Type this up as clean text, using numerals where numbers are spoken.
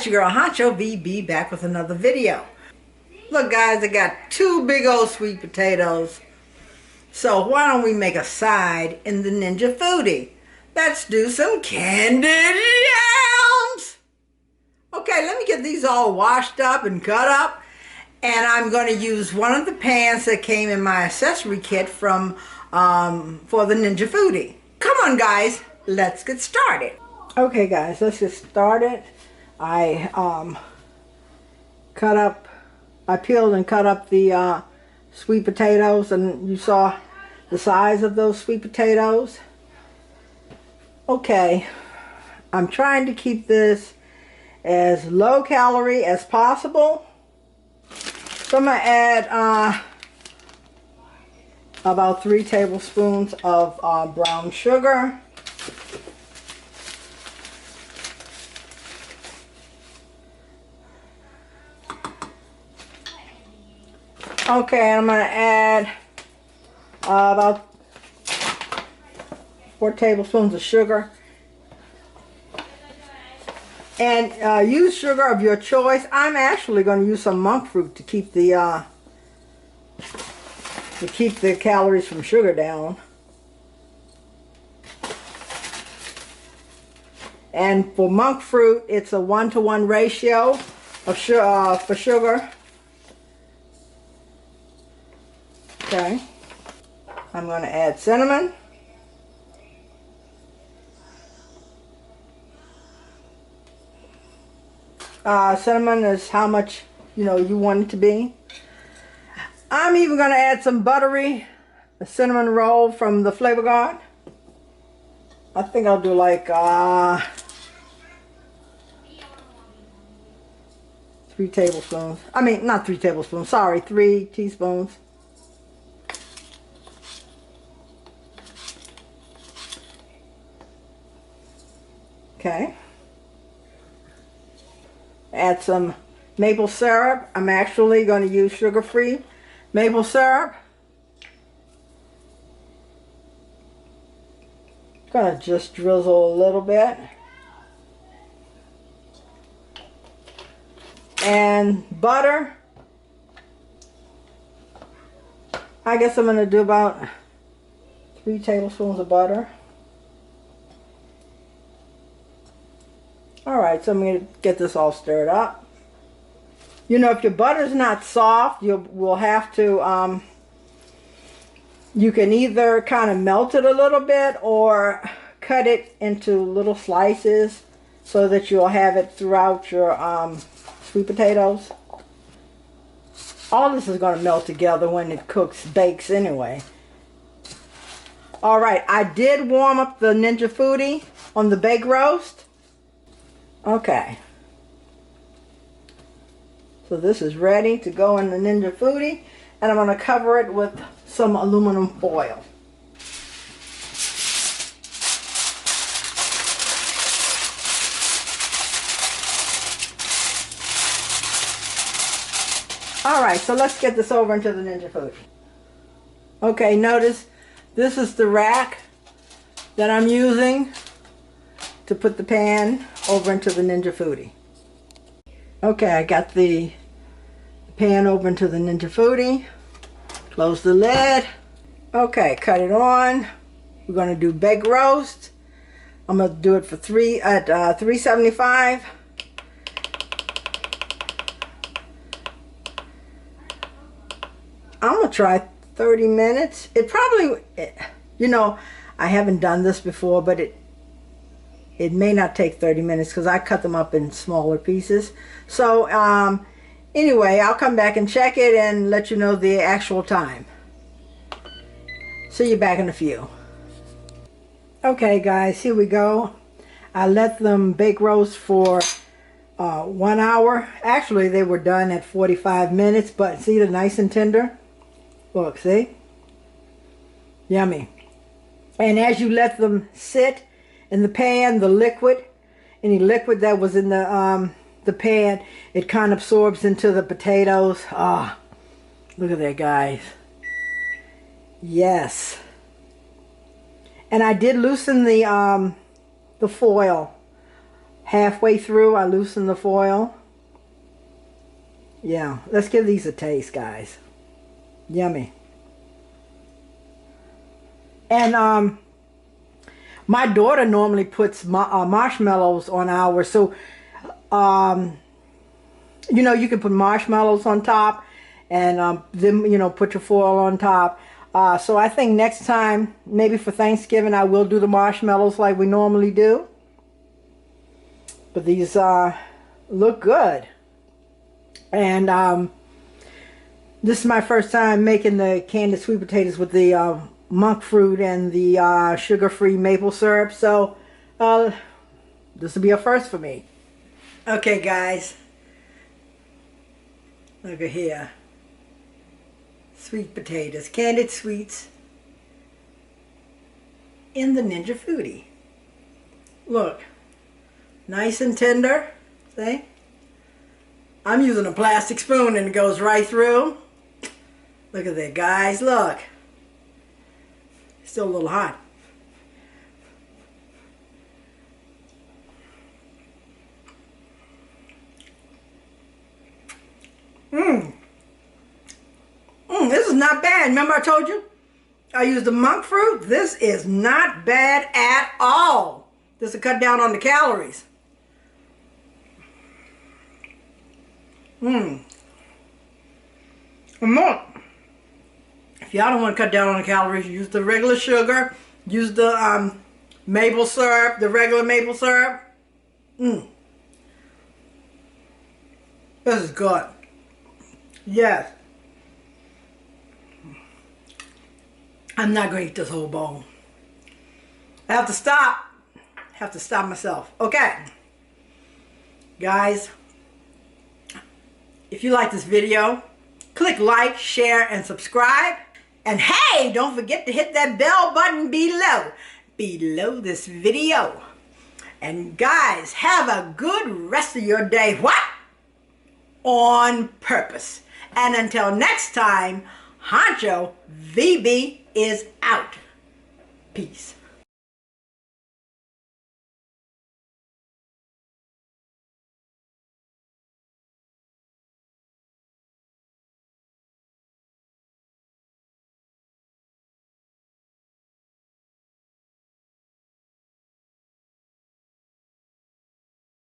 it's your girl Hunchovb VB back with another video. Look guys, I got two big old sweet potatoes. So why don't we make a side in the Ninja Foodi? Let's do some Candied Yams! Okay, let me get these all washed up and cut up. And I'm going to use one of the pans that came in my accessory kit from for the Ninja Foodi. Come on guys, let's get started. Okay guys, let's get started. I peeled and cut up the sweet potatoes, and you saw the size of those sweet potatoes. Okay, I'm trying to keep this as low calorie as possible. So I'm going to add about 3 tablespoons of brown sugar. Okay, I'm going to add about 4 tablespoons of sugar. And use sugar of your choice. I'm actually going to use some monk fruit to keep the calories from sugar down. And for monk fruit, it's a 1-to-1 ratio of for sugar. Okay, I'm going to add cinnamon. Cinnamon is how much you want it to be. I'm even going to add some buttery cinnamon roll from the Flavor Guard. I think I'll do like 3 tablespoons. I mean, not 3 tablespoons, sorry, 3 teaspoons. Okay. Add some maple syrup. I'm actually going to use sugar-free maple syrup. Gonna just drizzle a little bit. And butter. I guess I'm going to do about 3 tablespoons of butter. Alright, so I'm going to get this all stirred up. If your butter's not soft, you will have to, you can either kind of melt it a little bit or cut it into little slices so that you'll have it throughout your sweet potatoes. All this is going to melt together when it bakes anyway. Alright, I did warm up the Ninja Foodi on the bake roast. Okay, so this is ready to go in the Ninja Foodi, and I'm going to cover it with some aluminum foil. Alright, so let's get this over into the Ninja Foodi. Okay, notice this is the rack that I'm using to put the pan over into the Ninja Foodi. Okay, I got the pan over into the Ninja Foodi. Close the lid. Okay, cut it on. We're going to do bake roast. I'm going to do it for 375. I'm going to try 30 minutes. It probably, I haven't done this before, but it may not take 30 minutes because I cut them up in smaller pieces. So anyway, I'll come back and check it and let you know the actual time. See you back in a few. Okay guys, here we go. I let them bake roast for 1 hour. Actually, they were done at 45 minutes, but see, they're nice and tender. Look, see? Yummy. And as you let them sit in the pan, the liquid, any liquid that was in the pan, it kind of absorbs into the potatoes. Ah, look at that, guys. Yes. And I did loosen the foil halfway through, I loosen the foil. Yeah, let's give these a taste, guys. Yummy. And my daughter normally puts marshmallows on ours, so you know, you can put marshmallows on top, and then, you know, put your foil on top. So I think next time, maybe for Thanksgiving, I will do the marshmallows like we normally do. But these look good. And this is my first time making the candied sweet potatoes with the monk fruit and the sugar-free maple syrup. So this will be a first for me. Okay, guys. Look at here. Sweet potatoes, candied sweets in the Ninja Foodi. Look, nice and tender. See? I'm using a plastic spoon and it goes right through. Look at that, guys. Look. Still a little hot. This is not bad. Remember I told you I used the monk fruit? This is not bad at all. This will cut down on the calories. And look, if y'all don't want to cut down on the calories, use the regular sugar, use the maple syrup, the regular maple syrup. This is good. Yes. I'm not going to eat this whole bowl. I have to stop. I have to stop myself. Okay. Guys, if you like this video, click like, share, and subscribe. And hey, don't forget to hit that bell button below this video. And guys, have a good rest of your day. What? On purpose. And until next time, Hunchovb VB is out. Peace.